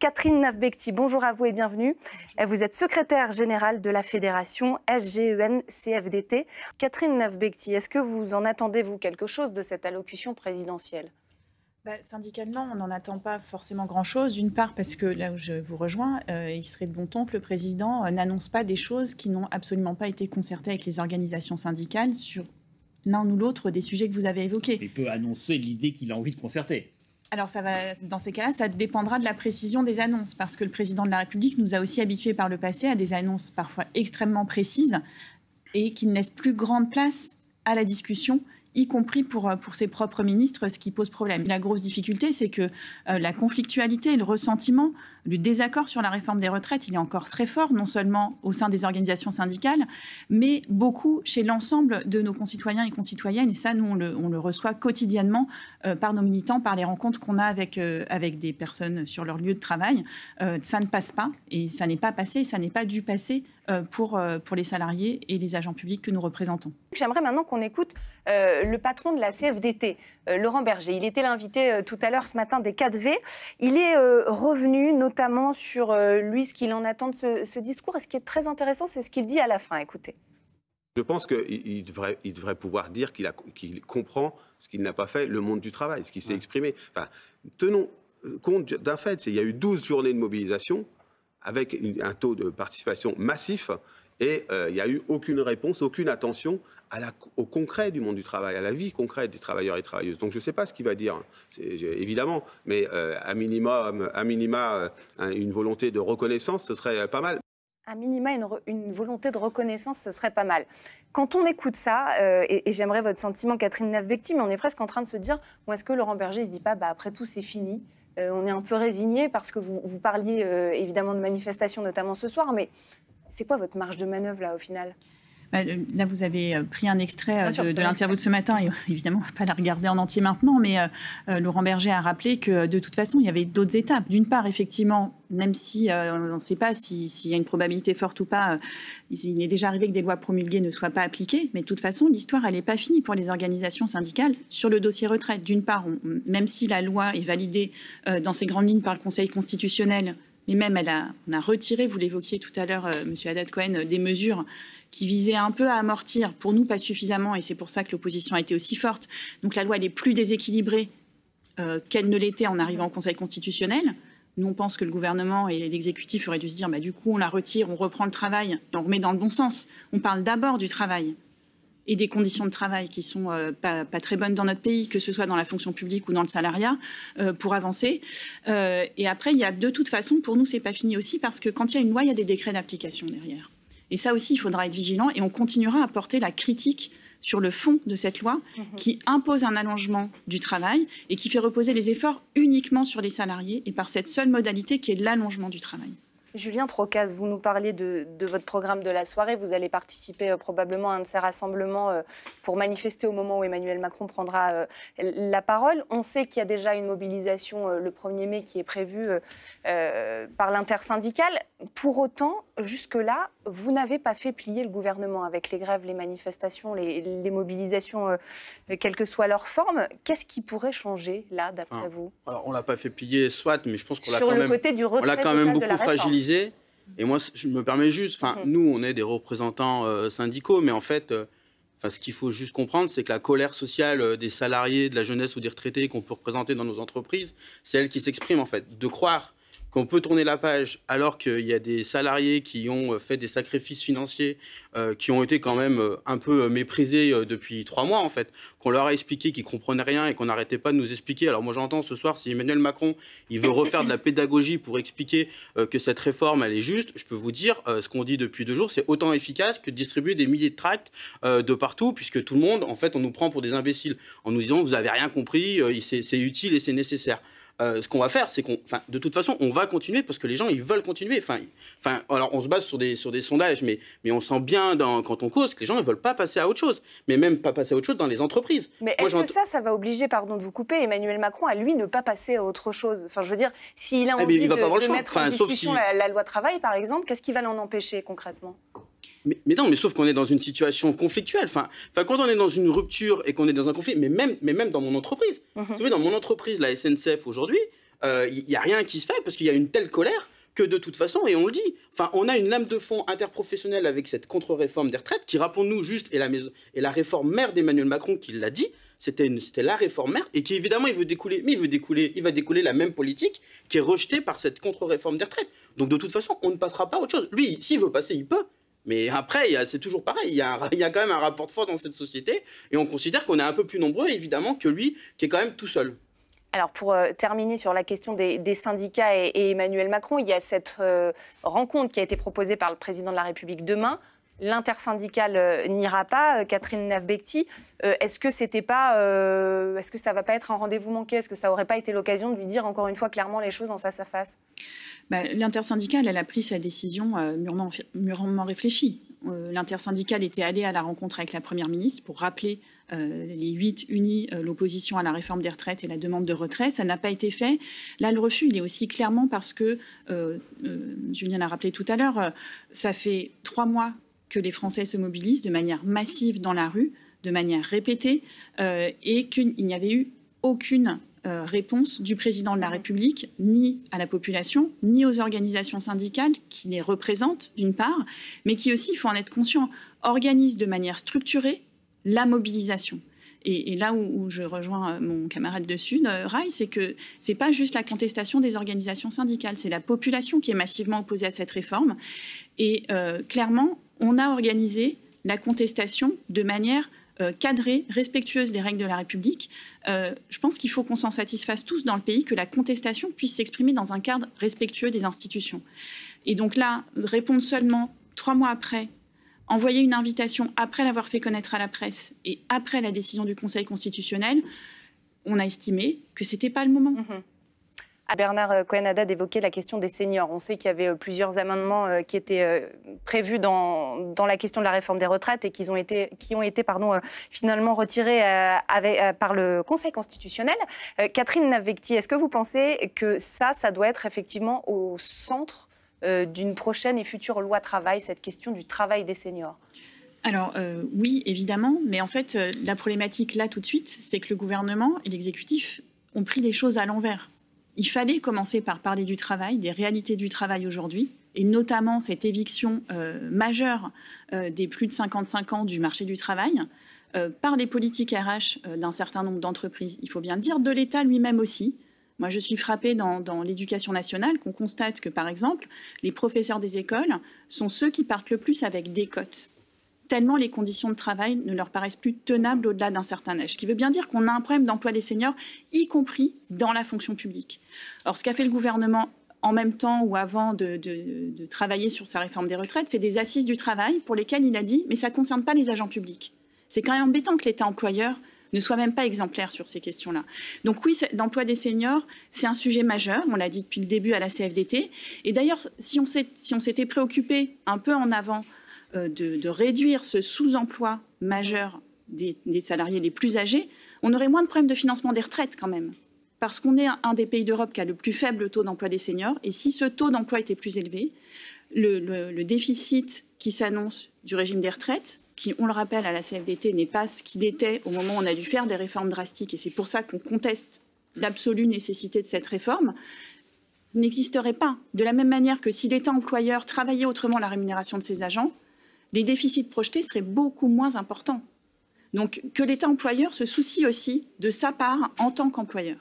Catherine Navbekti, bonjour à vous et bienvenue. Vous êtes secrétaire générale de la fédération SGEN-CFDT. Catherine Navbekti, est-ce que vous en attendez, vous, quelque chose de cette allocution présidentielle ? Syndicalement, on n'en attend pas forcément grand-chose. D'une part, parce que là où je vous rejoins, il serait de bon ton que le président n'annonce pas des choses qui n'ont absolument pas été concertées avec les organisations syndicales sur l'un ou l'autre des sujets que vous avez évoqués. Il peut annoncer l'idée qu'il a envie de concerter. Alors, dans ces cas-là, ça dépendra de la précision des annonces, parce que le président de la République nous a aussi habitués par le passé à des annonces parfois extrêmement précises et qui ne laissent plus grande place à la discussion, y compris pour ses propres ministres, ce qui pose problème. La grosse difficulté, c'est que la conflictualité, le ressentiment, le désaccord sur la réforme des retraites, il est encore très fort, non seulement au sein des organisations syndicales, mais beaucoup chez l'ensemble de nos concitoyens et concitoyennes. Et ça, nous, on le reçoit quotidiennement par nos militants, par les rencontres qu'on a avec des personnes sur leur lieu de travail. Ça ne passe pas, et ça n'est pas passé, ça n'est pas dû passer pour les salariés et les agents publics que nous représentons. J'aimerais maintenant qu'on écoute le patron de la CFDT, Laurent Berger. Il était l'invité tout à l'heure ce matin des 4V. Il est revenu notamment sur lui, ce qu'il en attend de ce discours. Et ce qui est très intéressant, c'est ce qu'il dit à la fin. Écoutez. Je pense qu'il devrait pouvoir dire qu'il comprend ce qu'il n'a pas fait, le monde du travail, ce qui s'est exprimé. Enfin, tenons compte d'un fait, il y a eu 12 journées de mobilisation avec un taux de participation massif et il n'y a eu aucune réponse, aucune attention au concret du monde du travail, à la vie concrète des travailleurs et travailleuses. Donc je ne sais pas ce qu'il va dire, évidemment, mais à minima, une volonté de reconnaissance, ce serait pas mal. À minima, une volonté de reconnaissance, ce serait pas mal. Quand on écoute ça, et j'aimerais votre sentiment, Catherine Navbekti, mais on est presque en train de se dire, ou est-ce que Laurent Berger ne se dit pas, après tout, c'est fini, on est un peu résigné, parce que vous parliez évidemment de manifestations, notamment ce soir, mais c'est quoi votre marge de manœuvre, là, au final ? Là, vous avez pris un extrait de l'interview de ce matin, et évidemment, on ne va pas la regarder en entier maintenant, mais Laurent Berger a rappelé que de toute façon, il y avait d'autres étapes. D'une part, effectivement, même si on ne sait pas s'il y a une probabilité forte ou pas, il est déjà arrivé que des lois promulguées ne soient pas appliquées, mais de toute façon, l'histoire, elle n'est pas finie pour les organisations syndicales sur le dossier retraite. D'une part, même si la loi est validée dans ses grandes lignes par le Conseil constitutionnel, mais même on a retiré, vous l'évoquiez tout à l'heure, M. Haddad-Cohen, des mesures qui visait un peu à amortir, pour nous pas suffisamment, et c'est pour ça que l'opposition a été aussi forte. Donc la loi, elle est plus déséquilibrée qu'elle ne l'était en arrivant au Conseil constitutionnel. Nous, on pense que le gouvernement et l'exécutif auraient dû se dire, du coup, on la retire, on reprend le travail, et on remet dans le bon sens. On parle d'abord du travail et des conditions de travail qui sont pas très bonnes dans notre pays, que ce soit dans la fonction publique ou dans le salariat, pour avancer. Et après, il y a de toute façon, pour nous, c'est pas fini aussi, parce que quand il y a une loi, il y a des décrets d'application derrière. Et ça aussi, il faudra être vigilant, et on continuera à porter la critique sur le fond de cette loi qui impose un allongement du travail et qui fait reposer les efforts uniquement sur les salariés et par cette seule modalité qui est l'allongement du travail. Julien Trocaz, vous nous parliez de votre programme de la soirée. Vous allez participer probablement à un de ces rassemblements pour manifester au moment où Emmanuel Macron prendra la parole. On sait qu'il y a déjà une mobilisation le 1er mai qui est prévue par l'intersyndicale. Pour autant, jusque-là, vous n'avez pas fait plier le gouvernement avec les grèves, les manifestations, les mobilisations, quelle que soit leur forme. Qu'est-ce qui pourrait changer, là, d'après vous ? Alors, on ne l'a pas fait plier, soit, mais je pense qu'on l'a quand même beaucoup fragilisé. Et moi, je me permets juste, nous, on est des représentants syndicaux, mais en fait, ce qu'il faut juste comprendre, c'est que la colère sociale des salariés, de la jeunesse ou des retraités qu'on peut représenter dans nos entreprises, c'est elle qui s'exprime, en fait. De croire qu'on peut tourner la page alors qu'il y a des salariés qui ont fait des sacrifices financiers, qui ont été quand même un peu méprisés depuis 3 mois, en fait, qu'on leur a expliqué qu'ils ne comprenaient rien et qu'on n'arrêtait pas de nous expliquer. Alors moi, j'entends ce soir, si Emmanuel Macron il veut refaire de la pédagogie pour expliquer que cette réforme, elle est juste, je peux vous dire, ce qu'on dit depuis 2 jours, c'est autant efficace que de distribuer des milliers de tracts de partout, puisque tout le monde, en fait, on nous prend pour des imbéciles en nous disant « vous n'avez rien compris, c'est utile et c'est nécessaire ». Ce qu'on va faire, c'est de toute façon, on va continuer parce que les gens, ils veulent continuer. Alors, on se base sur des sondages, mais on sent bien quand on cause que les gens ne veulent pas passer à autre chose, mais même pas passer à autre chose dans les entreprises. Mais est-ce que ça va obliger, pardon de vous couper, Emmanuel Macron à lui ne pas passer à autre chose ? Enfin, je veux dire, s'il a envie de mettre en discussion la loi travail, par exemple, qu'est-ce qui va l'en empêcher concrètement ? Mais non, mais sauf qu'on est dans une situation conflictuelle. Quand on est dans une rupture et qu'on est dans un conflit, mais même dans mon entreprise. Vous savez, dans mon entreprise, la SNCF aujourd'hui, il n'y a rien qui se fait parce qu'il y a une telle colère que de toute façon, et on le dit, enfin, on a une lame de fond interprofessionnelle avec cette contre-réforme des retraites qui, rappelons-nous juste, est la réforme mère d'Emmanuel Macron qui l'a dit, c'était la réforme mère, et qui évidemment il va découler la même politique qui est rejetée par cette contre-réforme des retraites. Donc de toute façon, on ne passera pas à autre chose. Lui, s'il veut passer, il peut. Mais après, c'est toujours pareil, il y a quand même un rapport de force dans cette société, et on considère qu'on est un peu plus nombreux, évidemment, que lui, qui est quand même tout seul. Alors, pour terminer sur la question des syndicats et Emmanuel Macron, il y a cette rencontre qui a été proposée par le président de la République demain. L'intersyndicale n'ira pas. Catherine Navbekti, est-ce que ça ne va pas être un rendez-vous manqué? Est-ce que ça n'aurait pas été l'occasion de lui dire encore une fois clairement les choses en face à face? L'intersyndicale, elle a pris sa décision mûrement réfléchie. L'intersyndicale était allée à la rencontre avec la Première ministre pour rappeler les 8 unis l'opposition à la réforme des retraites et la demande de retrait. Ça n'a pas été fait. Là, le refus, il est aussi clairement parce que, Julien l'a rappelé tout à l'heure, ça fait 3 mois que les Français se mobilisent de manière massive dans la rue, de manière répétée, et qu'il n'y avait eu aucune réponse du président de la République, ni à la population, ni aux organisations syndicales qui les représentent, d'une part, mais qui aussi, il faut en être conscient, organisent de manière structurée la mobilisation. Et là où je rejoins mon camarade de Sud, Rail, c'est que ce n'est pas juste la contestation des organisations syndicales, c'est la population qui est massivement opposée à cette réforme. Et clairement, on a organisé la contestation de manière cadrée, respectueuse des règles de la République. Je pense qu'il faut qu'on s'en satisfasse tous dans le pays, que la contestation puisse s'exprimer dans un cadre respectueux des institutions. Et donc là, répondre seulement 3 mois après, envoyer une invitation après l'avoir fait connaître à la presse et après la décision du Conseil constitutionnel, on a estimé que ce n'était pas le moment. Bernard Cohen-Haddad évoquait la question des seniors. On sait qu'il y avait plusieurs amendements qui étaient prévus dans la question de la réforme des retraites et qui ont été finalement retirés par le Conseil constitutionnel. Catherine Navbekti, est-ce que vous pensez que ça doit être effectivement au centre d'une prochaine et future loi travail, cette question du travail des seniors? Alors oui, évidemment, mais en fait, la problématique là tout de suite, c'est que le gouvernement et l'exécutif ont pris les choses à l'envers. Il fallait commencer par parler du travail, des réalités du travail aujourd'hui, et notamment cette éviction majeure des plus de 55 ans du marché du travail, par les politiques RH d'un certain nombre d'entreprises, il faut bien le dire, de l'État lui-même aussi. Moi, je suis frappée dans l'éducation nationale qu'on constate que, par exemple, les professeurs des écoles sont ceux qui partent le plus avec décote, tellement les conditions de travail ne leur paraissent plus tenables au-delà d'un certain âge. Ce qui veut bien dire qu'on a un problème d'emploi des seniors, y compris dans la fonction publique. Alors, ce qu'a fait le gouvernement en même temps ou avant de travailler sur sa réforme des retraites, c'est des assises du travail pour lesquelles il a dit « mais ça ne concerne pas les agents publics ». C'est quand même embêtant que l'État employeur ne soit même pas exemplaire sur ces questions-là. Donc oui, l'emploi des seniors, c'est un sujet majeur, on l'a dit depuis le début à la CFDT. Et d'ailleurs, si on s'était préoccupé un peu en avant de réduire ce sous-emploi majeur des salariés les plus âgés, on aurait moins de problèmes de financement des retraites quand même. Parce qu'on est un des pays d'Europe qui a le plus faible taux d'emploi des seniors. Et si ce taux d'emploi était plus élevé, le déficit qui s'annonce du régime des retraites, qui, on le rappelle, à la CFDT, n'est pas ce qu'il était au moment où on a dû faire des réformes drastiques, et c'est pour ça qu'on conteste l'absolue nécessité de cette réforme, n'existerait pas. De la même manière que si l'État employeur travaillait autrement la rémunération de ses agents, les déficits projetés seraient beaucoup moins importants. Donc que l'État employeur se soucie aussi de sa part en tant qu'employeur.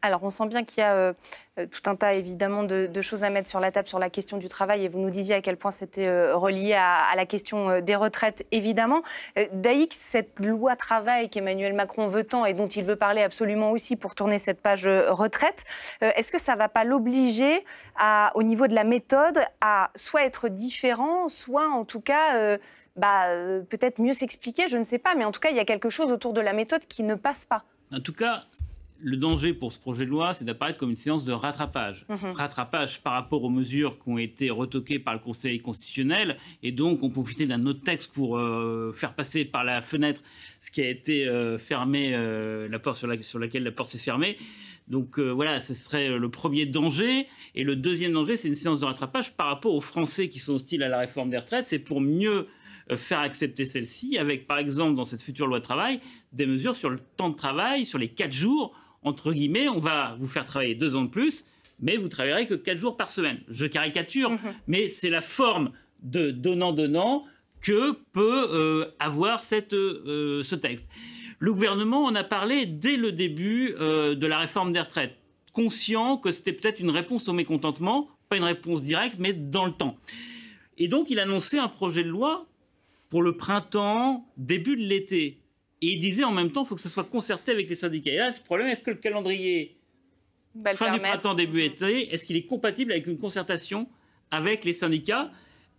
Alors, on sent bien qu'il y a tout un tas, évidemment, de choses à mettre sur la table sur la question du travail. Et vous nous disiez à quel point c'était relié à la question des retraites, évidemment. Daïk, cette loi travail qu'Emmanuel Macron veut tant et dont il veut parler absolument aussi pour tourner cette page retraite, est-ce que ça ne va pas l'obliger, au niveau de la méthode, à soit être différent, soit en tout cas... peut-être mieux s'expliquer, je ne sais pas. Mais en tout cas, il y a quelque chose autour de la méthode qui ne passe pas. En tout cas... Le danger pour ce projet de loi, c'est d'apparaître comme une séance de rattrapage. Rattrapage par rapport aux mesures qui ont été retoquées par le Conseil constitutionnel. Et donc, on profitait d'un autre texte pour faire passer par la fenêtre ce qui a été fermé, la porte sur laquelle la porte s'est fermée. Donc voilà, ce serait le premier danger. Et le deuxième danger, c'est une séance de rattrapage par rapport aux Français qui sont hostiles à la réforme des retraites. C'est pour mieux faire accepter celle-ci avec, par exemple, dans cette future loi de travail, des mesures sur le temps de travail, sur les 4 jours. entre guillemets, on va vous faire travailler 2 ans de plus, mais vous travaillerez que 4 jours par semaine. Je caricature, mais c'est la forme de donnant-donnant que peut avoir ce texte. Le gouvernement en a parlé dès le début de la réforme des retraites, conscient que c'était peut-être une réponse au mécontentement, pas une réponse directe, mais dans le temps. Et donc, il annonçait un projet de loi pour le printemps, début de l'été. Et il disait en même temps, il faut que ce soit concerté avec les syndicats. Et là, ce problème, est-ce que le calendrier fin du printemps, début été, est-ce qu'il est compatible avec une concertation avec les syndicats?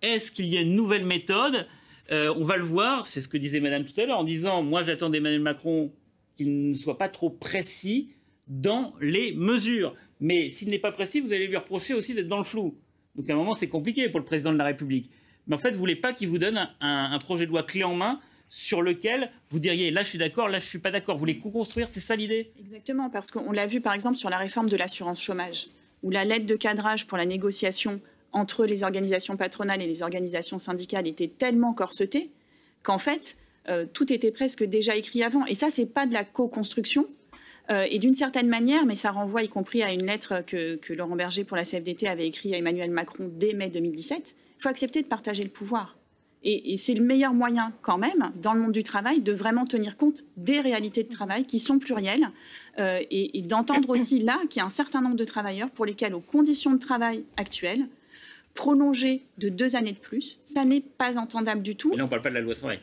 Est-ce qu'il y a une nouvelle méthode? On va le voir, c'est ce que disait Madame tout à l'heure, en disant, moi j'attends d'Emmanuel Macron qu'il ne soit pas trop précis dans les mesures. Mais s'il n'est pas précis, vous allez lui reprocher aussi d'être dans le flou. Donc à un moment, c'est compliqué pour le président de la République. Mais en fait, vous ne voulez pas qu'il vous donne un projet de loi clé en main sur lequel vous diriez là je suis d'accord, là je ne suis pas d'accord. Vous voulez co-construire, c'est ça l'idée? Exactement, parce qu'on l'a vu par exemple sur la réforme de l'assurance chômage, où la lettre de cadrage pour la négociation entre les organisations patronales et les organisations syndicales était tellement corsetée qu'en fait, tout était presque déjà écrit avant. Et ça, ce n'est pas de la co-construction. Et d'une certaine manière, mais ça renvoie y compris à une lettre que Laurent Berger pour la CFDT avait écrite à Emmanuel Macron dès mai 2017, il faut accepter de partager le pouvoir. Et c'est le meilleur moyen quand même, dans le monde du travail, de vraiment tenir compte des réalités de travail qui sont plurielles et d'entendre aussi là qu'il y a un certain nombre de travailleurs pour lesquels, aux conditions de travail actuelles, prolonger de 2 années de plus, ça n'est pas entendable du tout. Et là, on ne parle pas de la loi travail.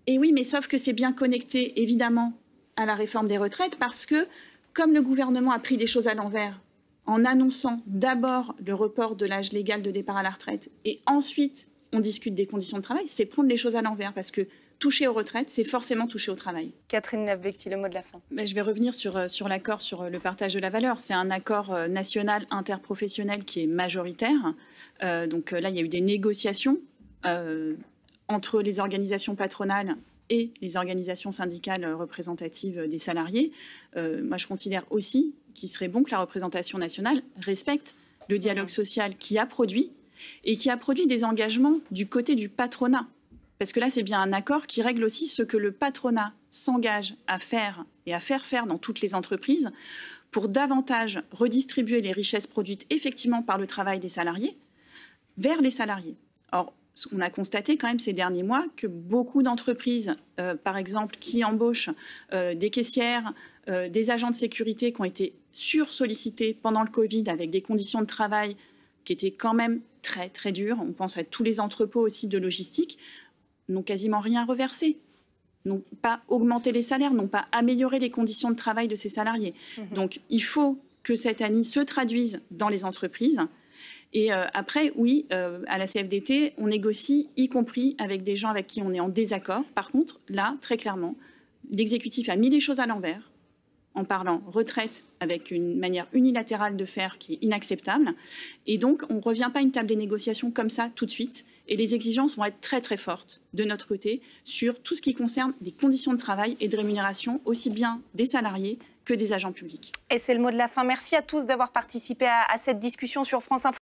Et oui, mais sauf que c'est bien connecté, évidemment, à la réforme des retraites, parce que, comme le gouvernement a pris les choses à l'envers, en annonçant d'abord le report de l'âge légal de départ à la retraite, et ensuite on discute des conditions de travail, c'est prendre les choses à l'envers, parce que toucher aux retraites, c'est forcément toucher au travail. Catherine Navbekti, le mot de la fin. Je vais revenir sur l'accord sur le partage de la valeur. C'est un accord national interprofessionnel qui est majoritaire. Donc là, il y a eu des négociations entre les organisations patronales et les organisations syndicales représentatives des salariés. Moi, je considère aussi qu'il serait bon que la représentation nationale respecte le dialogue social qui a produit et qui a produit des engagements du côté du patronat. Parce que là, c'est bien un accord qui règle aussi ce que le patronat s'engage à faire et à faire faire dans toutes les entreprises pour davantage redistribuer les richesses produites effectivement par le travail des salariés vers les salariés. Or, on a constaté quand même ces derniers mois que beaucoup d'entreprises, par exemple, qui embauchent des caissières, des agents de sécurité qui ont été sursollicités pendant le Covid avec des conditions de travail qui étaient quand même très, très dures. On pense à tous les entrepôts aussi de logistique, n'ont quasiment rien reversé, n'ont pas augmenté les salaires, n'ont pas amélioré les conditions de travail de ces salariés. Donc, il faut que cette ANI se traduise dans les entreprises. Et après, oui, à la CFDT, on négocie, y compris avec des gens avec qui on est en désaccord. Par contre, là, très clairement, l'exécutif a mis les choses à l'envers en parlant retraite avec une manière unilatérale de faire qui est inacceptable. Et donc, on ne revient pas à une table des négociations comme ça tout de suite. Et les exigences vont être très, très fortes de notre côté sur tout ce qui concerne les conditions de travail et de rémunération, aussi bien des salariés que des agents publics. Et c'est le mot de la fin. Merci à tous d'avoir participé à cette discussion sur France Info.